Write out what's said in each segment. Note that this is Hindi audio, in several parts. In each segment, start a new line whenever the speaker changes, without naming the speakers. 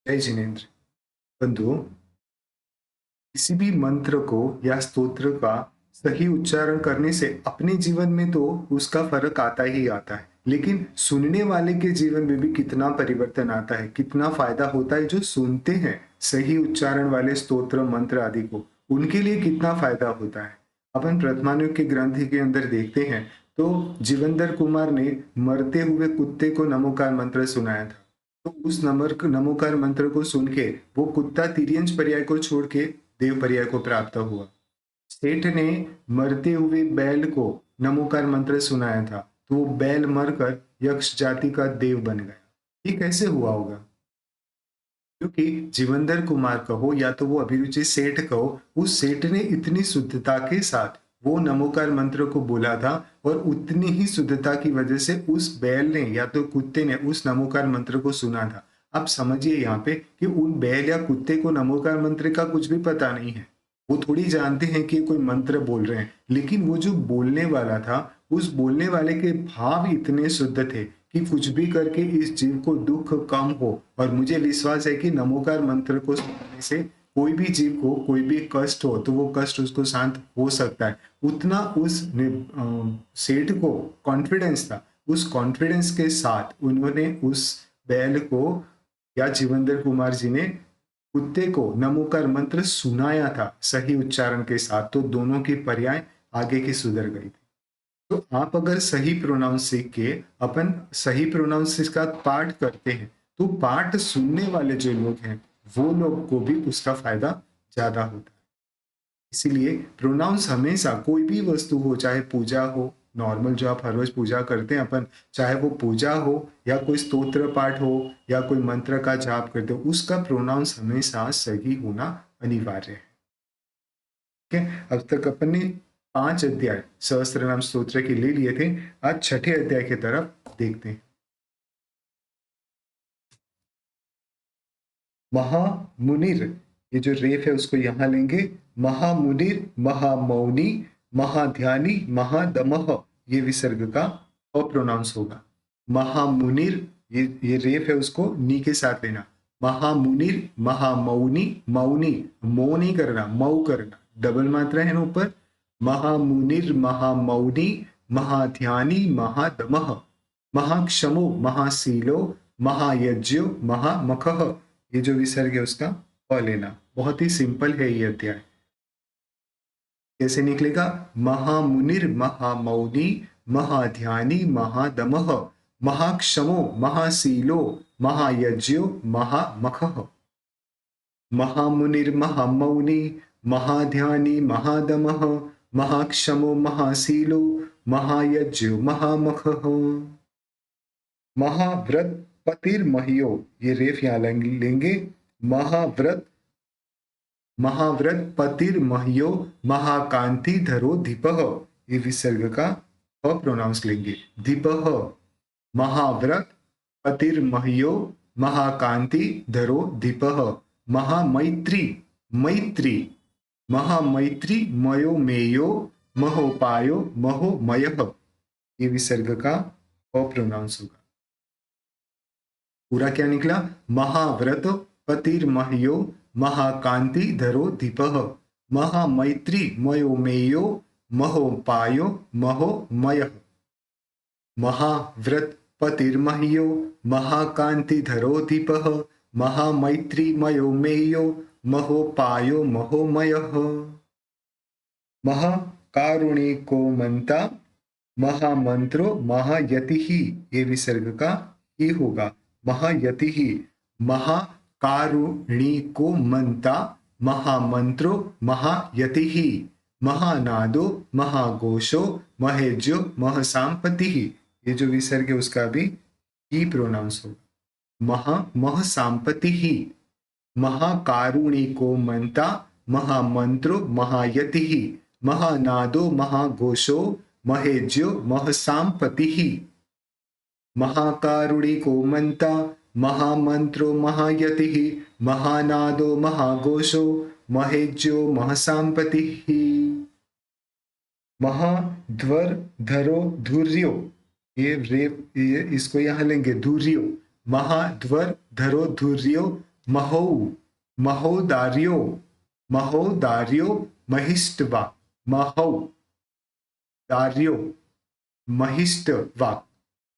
जय जिनेन्द्र। बंधुओं, किसी भी मंत्र को या स्तोत्र का सही उच्चारण करने से अपने जीवन में तो उसका फर्क आता ही आता है, लेकिन सुनने वाले के जीवन में भी कितना परिवर्तन आता है, कितना फायदा होता है। जो सुनते हैं सही उच्चारण वाले स्तोत्र मंत्र आदि को, उनके लिए कितना फायदा होता है। अपन प्रथमानुग के ग्रंथ के अंदर देखते हैं तो जीवंदर कुमार ने मरते हुए कुत्ते को नमोकार मंत्र सुनाया था। तो उस नमोकार मंत्र को सुन के वो कुत्ता तिर्यंच पर्याय को छोड़ के देव पर्याय को प्राप्त हुआ। सेठ ने मरते हुए बैल को नमोकार मंत्र सुनाया था, तो वो बैल मरकर यक्ष जाति का देव बन गया। ये कैसे हुआ होगा? क्योंकि जीवंदर कुमार कहो या तो वो अभिरुचि सेठ कहो, उस सेठ ने इतनी शुद्धता के साथ वो नमोकार मंत्र को बोला था, और उतनी ही शुद्धता की वजह से उस बैल ने या तो कुत्ते ने उस नमोकार मंत्र को सुना था। आप समझिए यहाँ पे कि उन बैल या कुत्ते को नमोकार मंत्र का कुछ भी पता नहीं है। वो थोड़ी जानते हैं कि कोई मंत्र बोल रहे हैं, लेकिन वो जो बोलने वाला था, उस बोलने वाले के भाव इतने शुद्ध थे कि कुछ भी करके इस जीव को दुख कम हो। और मुझे विश्वास है कि नमोकार मंत्र को सुनने से कोई भी जीव को कोई भी कष्ट हो तो वो कष्ट उसको शांत हो सकता है। उतना उस सेठ को कॉन्फिडेंस था। उस कॉन्फिडेंस के साथ उन्होंने उस बैल को या जीवंदर कुमार जी ने कुत्ते को नमोकार मंत्र सुनाया था सही उच्चारण के साथ, तो दोनों की पर्याय आगे की सुधर गई थी। तो आप अगर सही प्रोनाउंस सीख के अपन सही प्रोनाउंस का पाठ करते हैं, तो पाठ सुनने वाले जो लोग हैं वो लोग को भी उसका फायदा ज्यादा होता है। इसीलिए प्रोनाउंस हमेशा कोई भी वस्तु हो, चाहे पूजा हो, नॉर्मल जो आप हर रोज पूजा करते हैं अपन, चाहे वो पूजा हो या कोई स्तोत्र पाठ हो या कोई मंत्र का जाप करते हो, उसका प्रोनाउंस हमेशा सही होना अनिवार्य है। ठीक है, अब तक अपन ने 5 अध्याय सहस्त्र नाम स्तोत्र के ले लिए थे। आज छठे अध्याय की तरफ देखते हैं। महामुनिर, ये जो रेफ है उसको यहां लेंगे। महामुनिर, महामौनी, महाध्यानी, महादमह, ये विसर्ग का अप्रोनाउंस होगा। महामुनिर, ये रेफ है, उसको नी के साथ लेना। महामुनिर, महामौनी, मौनी, मौ नहीं करना, मऊ करना, डबल मात्रा है ना ऊपर। महामुनिर, महामौनी, महाध्यानी, महादमह, महाक्षमो, महाशीलो, महायज्ञो, महामखः, ये जो विसर्ग है उसका प लेना। बहुत ही सिंपल है ये अध्याय। कैसे निकलेगा? महामुनिर, महामौनी, महाध्यानी, महादमः, महाक्षमो, महाशीलो, महायज्ञो, महामखः। महामुनिर, महामौनी, महाध्यानी, महादमः, महाक्षमो, महाशीलो, महायज्ञो, महामखः। महाव्रत पतिर्मह्यो, ये रेफ यहां लेंगे। महाव्रत, महाव्रत पतिर्मह्यो, महाकांति धरो दीपः, ये विसर्ग का प्रोनाउंस लेंगे। दीपः, महाव्रत पतिर्मह्यो, महाकांति धरो दीपः। महामैत्री, मैत्री, महामैत्री, मयो मेयो, महोपायो, महोमयः, ये विसर्ग का प्रोनाउंस होगा। पूरा क्या निकला? महाव्रत पतिर्मह्यो, महाकांति धरो दीपः, महामैत्री, मयोमेयो, महोपायो, महोमयः। महाव्रत पतिर्मह्यो, महाकांति धरो दीपः, महामैत्री, मयोमेयो, महोपायो, महोमयः। महाकारुणिको मंता, महामंत्रो, महायतिः, ये विसर्ग का ही होगा। महायति ही, महाकारुणिको मंता, महामंत्रो, महायति ही, महानादो, महाघोषो, महेज्यो, महसाम्पति, ये जो विसर्ग है उसका भी ही प्रोनाउंस होगा। महसाम्पति ही, महाकारुणिको मंता, महामंत्रो, महायति ही, महानादो, महाघोषो, महेज्यो, महसाम्पति, महाकारुणिको मंता, महामंत्रो, महायति, महानादो, महाघोषो, महेज्यो, महसाम्पति। महाध्वर धरो धुर्यो, ये इसको यहां लेंगे धुर्यो। महाध्वर धरो धुर्यो, महो, महोदार्यो, महोदार्यो महिष्टवा, महो दार्यो महिष्टवाक,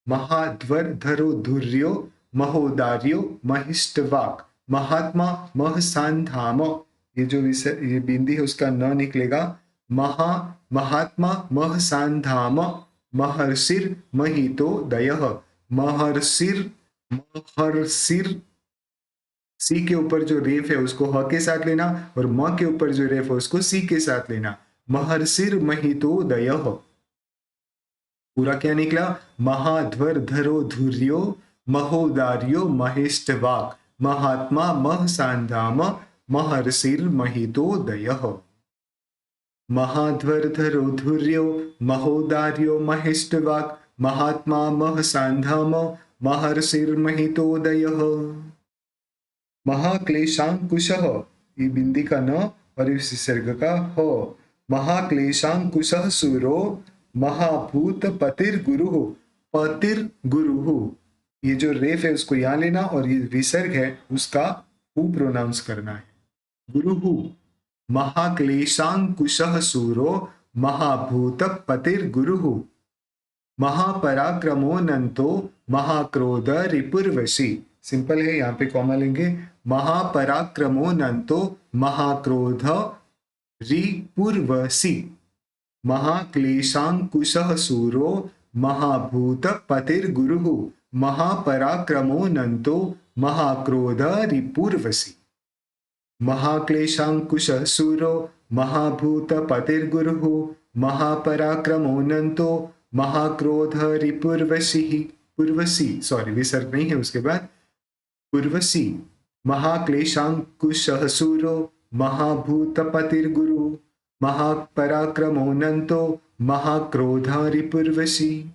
महाध्वरधरो धुर्यो महोदार्यो महिष्टवाक, महात्मा महसान्धाम, ये जो ये बिंदी है उसका न निकलेगा, महात्मा महसान्धाम, महर्षिर महितो दयः, महर्षिर, महर्षिर, सी के ऊपर जो रेफ है उसको ह के साथ लेना और म के ऊपर जो रेफ है उसको सी के साथ लेना, महर्षिर महितो दयः, पूरा क्या निकला, महाध्वर धरो धुर्यो महोदार्यो महेष्टवाक, महात्मा महसान्धाम, महर्षिर महितोदयः, महाध्वर धरो धुर्यो महोदार्यो महेष्टवाक, महात्मा महसान्धाम, महर्षिर महितोदयः, महाक्लेशांकुशः, ये बिंदी का न और इस विसर्ग का हो, महाक्लेशांकुशः सूरो महाभूत पतिर्गुरु, पतिर्गुरु, ये जो रेफ है उसको यहां लेना और ये विसर्ग है उसका हु प्रोनाउंस करना है, गुरुहु, महाक्लेशांकुशः सूरो महाभूत पतिर्गुरु, महापराक्रमो नंतो महाक्रोध रिपुर्वशी, सिंपल है, यहाँ पे कॉमा लेंगे, महापराक्रमो नंतो महाक्रोध रिपुर्वशी, महाक्लेशांकुशः सूरो महाभूत पतिर्गुरुः, महापराक्रमो नंतो महाक्रोध रिपुर्वशी, महाक्लेशांकुशः सूरो महाभूत पतिर्गुरुः, महापराक्रमो नंतो महाक्रोध रिपुर्वशी, पुर्वशी, सॉरी विसर्ग नहीं है उसके बाद, पुर्वशी, महाक्लेशांकुशः सूरो महाभूत पतिर्गुरु, महापराक्रमो नंतो महाक्रोधा रिपुर्वशी,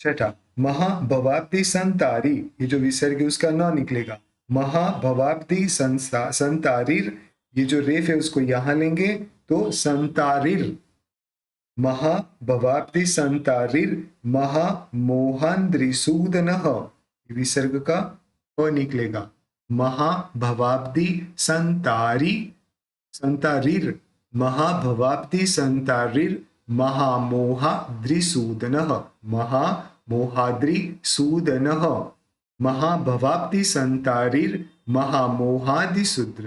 छठा, महाभवाब्दि संतारी, ये जो विसर्ग है उसका न निकलेगा, महाभवाब्दि संतारिर, ये जो रेफ है उसको यहां लेंगे तो संतारिर, महाभवाब्दि संतारिर महामोहान्द्रिसूदनः, विसर्ग का अ निकलेगा, महाभवाब्दि संतारी, संतारिर, महाभवाब्दि संतारिर महामोहाद्रिसूदनः, महामोहाद्रिसूदनः, महाभवाब्दि संतारिर महामोहादिसूदनः,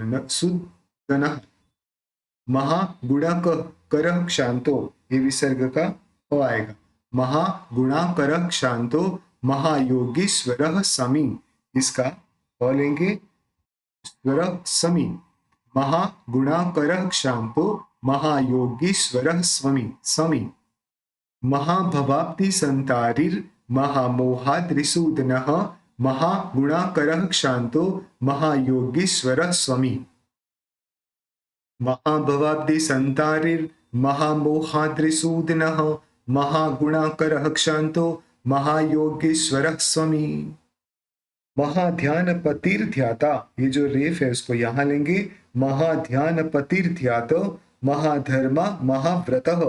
महागुणाकरः क्षांतो, ये विसर्ग का हो आएगा, महागुणाकरः क्षांतो महायोगीश्वरः समी, इसका हो लेंगे स्वरः समी, महागुणाकरः क्षांतो महायोगीश्वरः स्वमी समी, महाभवाब्दि संतारिर महामोहाद्रिसूदनः महागुणाकरः क्षांतो महायोगीश्वरः स्वमी, महाभवाब्दि संतारिर महामोहाद्रिसूदनः महागुणाकरः क्षांतो महायोगीश्वरः स्वमी, महाध्यान पतिर्ध्याता, ये जो रेफ है उसको यहां लेंगे, महाध्यान पतिर्ध्यात महाधर्मा महाव्रतः,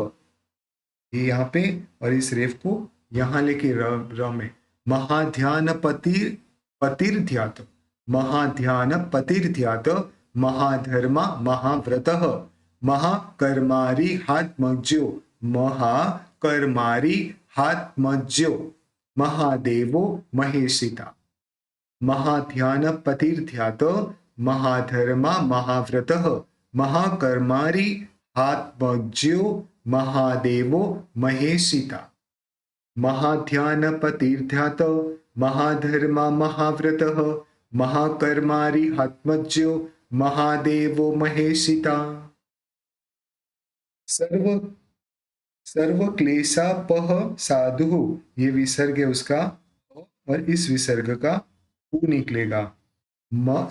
ये यहाँ पे और इस रेफ को यहां लेके र में, महाध्यान पतिर्ध्यात, महाध्यान पतिर्ध्यात महाधर्मा महाव्रतः, महाकर्मारी हात्मज्यो, महाकर्मारी हात्मज्यो महादेवो महेशिता, महाध्यान पतिर्ध्यात महाधर्मा महाव्रतः, महाकर्मारी हात्मज्यो महादेवो महेशिता, महाध्यान पतिर्ध्यात महाधर्मा महाव्रतः, महाकर्मारी हात्मज्यो महादेवो महेशिता, सर्व क्लेशापह साधु, ये विसर्ग है उसका और इस विसर्ग का उ निकलेगा,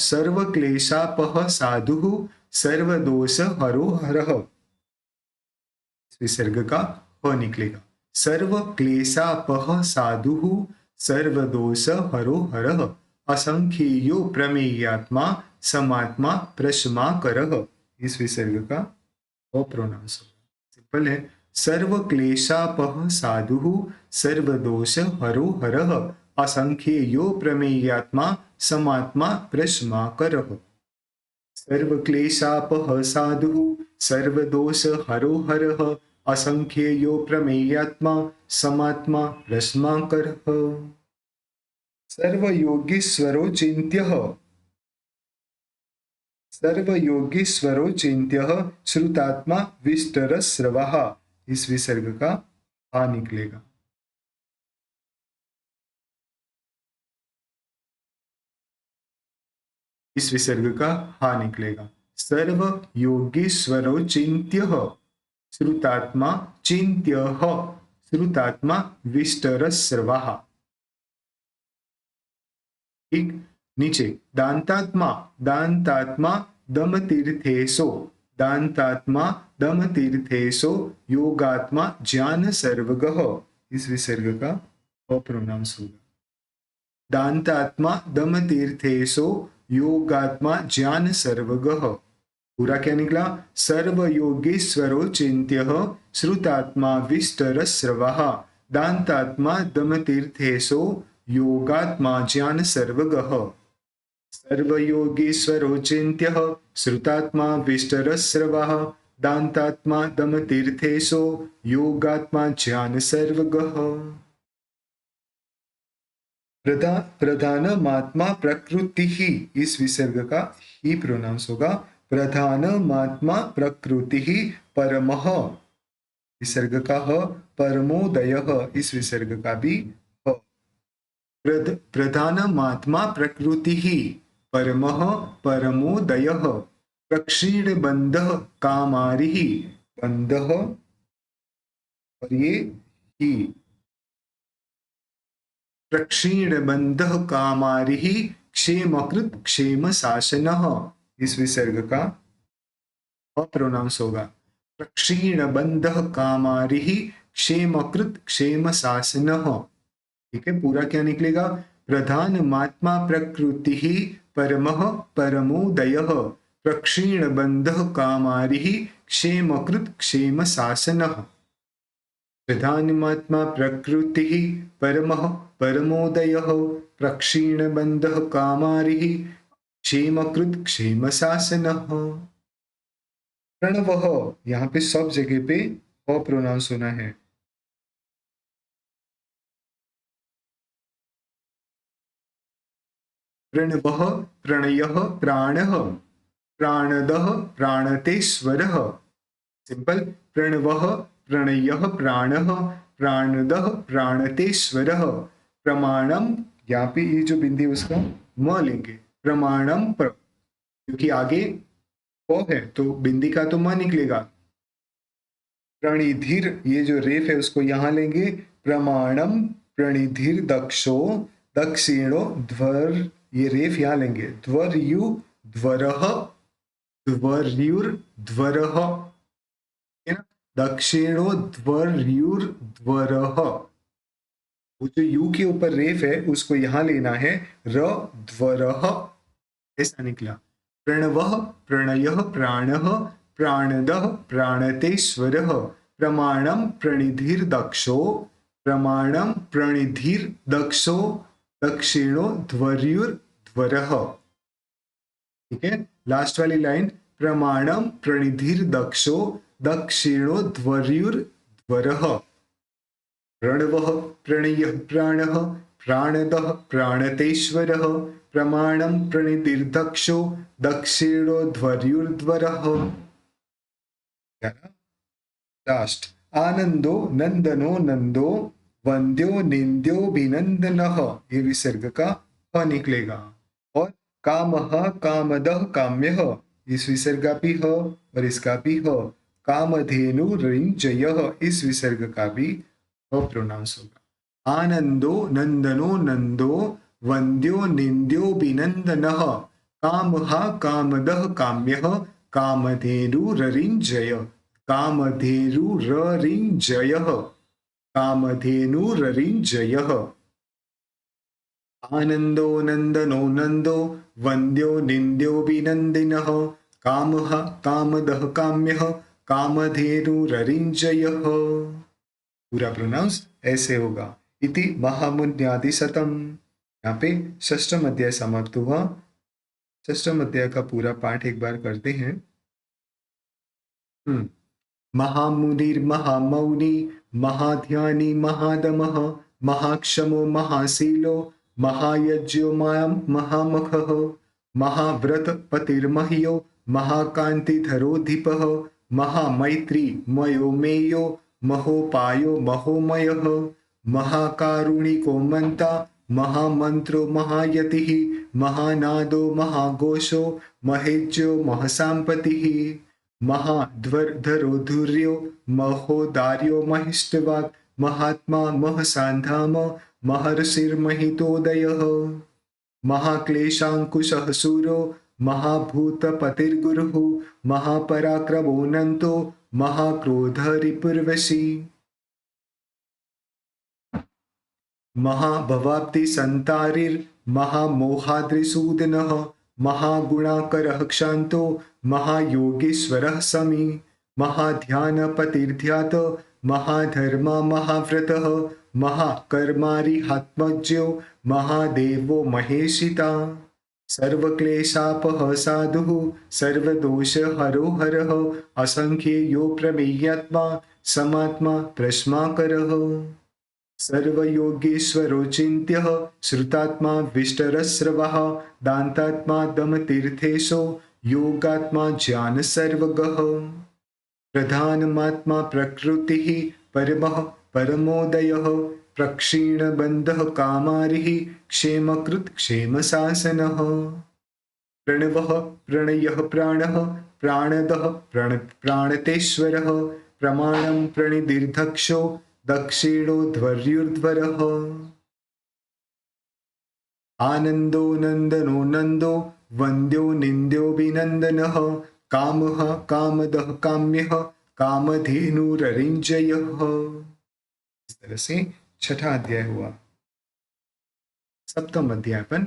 सर्व क्लेशापह साधु सर्वदोष हरो हरः, विसर्ग का ह निकलेगा, सर्व क्लेशापह साधु सर्वदोष हरो हरः, असंख्येयो प्रमेयात्मा समात्मा प्रशमाकरः, इस विसर्ग का प्रोनाउंस सिंपल है, सर्व क्लेशापह साधु सर्वदोष हरो हरः, असंख्येयो प्रमेयात्मा समात्मा प्रश्माकरः। सर्वक्लेशापः साधुः सर्वदोषहरो हरः असंख्येयो प्रमेयात्मा समात्मा प्रश्माकरः। सर्वयोगीश्वरो चिन्त्यः सर्वयोगीश्वरो चिन्त्यः श्रुतात्मा विष्टरश्रवः। इस विसर्ग का आ निकलेगा। इस विसर्ग का हा निकलेगा। सर्व योगेश्वरो चिन्त्यः श्रुतात्मा चिन्त्यः श्रुतात्मा विष्टरश्रवः। ठीक, नीचे दांतात्मा दांतात्मा दमतीर्थेशो दांतात्मा दमतीर्थेशो योगात्मा ज्ञान सर्वगः। इस विसर्ग का अप्रोनाउंस होगा। दांतात्मा दमतीर्थेशो योगात्मा ज्ञान सर्वगः। पूरा क्या निकला? सर्व योगेश्वरो चिन्त्यः श्रुतात्मा विष्टरश्रवः दांतात्मा दमतीर्थेशो योगात्मा ज्ञान सर्वगः। सर्वयोगीश्वरो चिन्त्यः श्रुतात्मा विष्टरश्रवः दांतात्मा दमतीर्थेशो योगात्मा ज्ञान सर्वगः। प्रधानमात्मा प्रकृति ही, इस विसर्ग का ही प्रोनाउंस होगा। प्रधानमात्मा प्रकृति ही परमः, विसर्ग का ह। परमोदयः, इस विसर्ग का भी ह। प्रधानमात्मा प्रकृति ही परमः परमोदयः प्रक्षीणबन्धः कामारिः बन्धः और ये ही प्रक्षीणबन्धः कामारिः क्षेमकृत क्षेम शासनः। इस विसर्ग का अप्रोनाउंस होगा। प्रक्षीणबन्धः कामारिः क्षेमकृत क्षेम शासनः। ठीक है, पूरा क्या निकलेगा? प्रधानमात्मा प्रकृति ही परमः परमोदयः प्रक्षीणबन्धः कामारिः क्षेमकृत क्षेम शासनः। प्रधानमात्मा प्रकृति ही परमः परमोदयः प्रक्षीणबन्धः कामारिः क्षेमकृत क्षेम शासनः। प्रणवः, यहाँ पे सब जगह पे अप्रोनाउंस होना है। प्रणवः प्रणयः प्राणः प्राणदः प्राणतेश्वरः। सिंपल, प्रणवः प्रणयः प्राणः प्राणदः प्राणतेश्वरः। प्रमाणम, यहाँ पे ये जो बिंदी उसका म लेंगे। प्रमाणम क्योंकि आगे प है तो बिंदी का तो म निकलेगा। प्रणिधिर, ये जो रेफ है उसको यहां लेंगे। प्रमाणम प्रणिधिर दक्षो दक्षिणो ध्वर, ये रेफ यहां लेंगे। ध्वर्यु ध्वरः ध्वर्युर्ध्वरः, दक्षिणो ध्वर्युर्ध्वरः। वो जो यू के ऊपर रेफ है उसको यहां लेना है। र ध्वरः, ऐसा निकला। प्रणवः प्रणयः प्राणः प्राणदः प्राणतेश्वरः। प्रमाणम प्रणिधिर दक्षो प्रमाणम प्रणिधिर दक्षो दक्षिणो ध्वर्युर्ध्वरः। ठीक है, लास्ट वाली लाइन। प्रमाणम प्रणिधिर दक्षो दक्षिणो ध्वर्युर्ध्वरः। प्रणवः प्रणयः प्राणः प्राणदः प्राणतेश्वरः। प्रमाणम प्रणिधिर्दक्षो दक्षिणो ध्वर्युर्ध्वरः। लास्ट, आनंदो नंदनो नंदो वंद्यो निंद्योभिनंदनः, ये विसर्ग का ह निकलेगा। और कामः कामदः काम्यः, इस विसर्ग का भी ह और इसका भी ह। कामधेनु रिंजयः, इस विसर्ग का भी ह प्रोनाउंस होगा। आनंदो नंदनो नंदो वंद्यो निंद्योभिनंदनः। कामः कामदः काम्यः कामधेनु ररिंजय कामधेनुररिंजयः कामधेनुररिंजयः। आनंदो नंदनो नंदो वंद्यो निंद्योभिनंदिनः। कामः कामदः काम्यः कामधेनुररिंजयः। पूरा प्रोनाउंस ऐसे होगा। इति महामुन्यादिशतम्। यहाँ पे षष्ठम अध्याय समाप्त हुआ। षष्ठम अध्याय का पूरा पाठ एक बार करते हैं। महामुनिर्महामौनी महाध्यानी महादमः महाक्षमो महाशीलो महायज्ञो महामखः महाव्रतपतिर्मह्यो महाकान्तिधरोधिपः महामैत्री मयोमेयो महोपायो महोमयः महाकारुणिको मंता महामंत्रो महायतिः महानादो महाघोषो महेज्यो महसाम्पतिः महाध्वरधरो महोदार्यो महिष्ठवाक् महात्मा महसान्धाम महर्षिर्महितोदयः महाक्लेशाङ्कुशः शूरो महाभूतपतिर्गुरुः महापराक्रमोऽनन्तो महाक्रोधरिपुर्वशी महाभवाब्धिसन्तारिर्महामोहाद्रिसूदनः महागुणाकरः क्षान्तो महायोगीश्वरः समी महाध्यानपतिर्ध्यात महाधर्मा महाव्रतः महाकर्मारिहात्मज्ञो महादेवो महेशिता सर्वक्लेशापः साधुः सर्वदोषहरो हरः असंख्येयो प्रमेयात्मा समात्मा प्रश्माकरः सर्वयोगीश्वरो चिन्त्यः श्रुतात्मा विष्टरस्रवः दान्तात्मा दमतीर्थेशो योगात्मा ज्ञानसर्वगः प्रधानमात्मा प्रकृतिः परमः परमोदयः प्रक्षीणबन्धः कामारिः क्षेमकृत् क्षेमशासनः प्रणवः प्रणयः प्राणः प्राणदः प्राणतेश्वरः प्रमाणं प्रणिदीर्धक्षो दक्षिणोध्वर्युर्ध्वरः आनन्दो नन्दनो नन्दो वन्द्यो निन्द्योऽभिनन्दनः कामः कामदः काम्यः कामधेनुररिञ्जयः। इस तरह से छठा अध्याय हुआ। सप्तम अध्याय अपन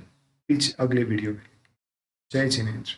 अगले वीडियो में। जय जिनेन्द्र।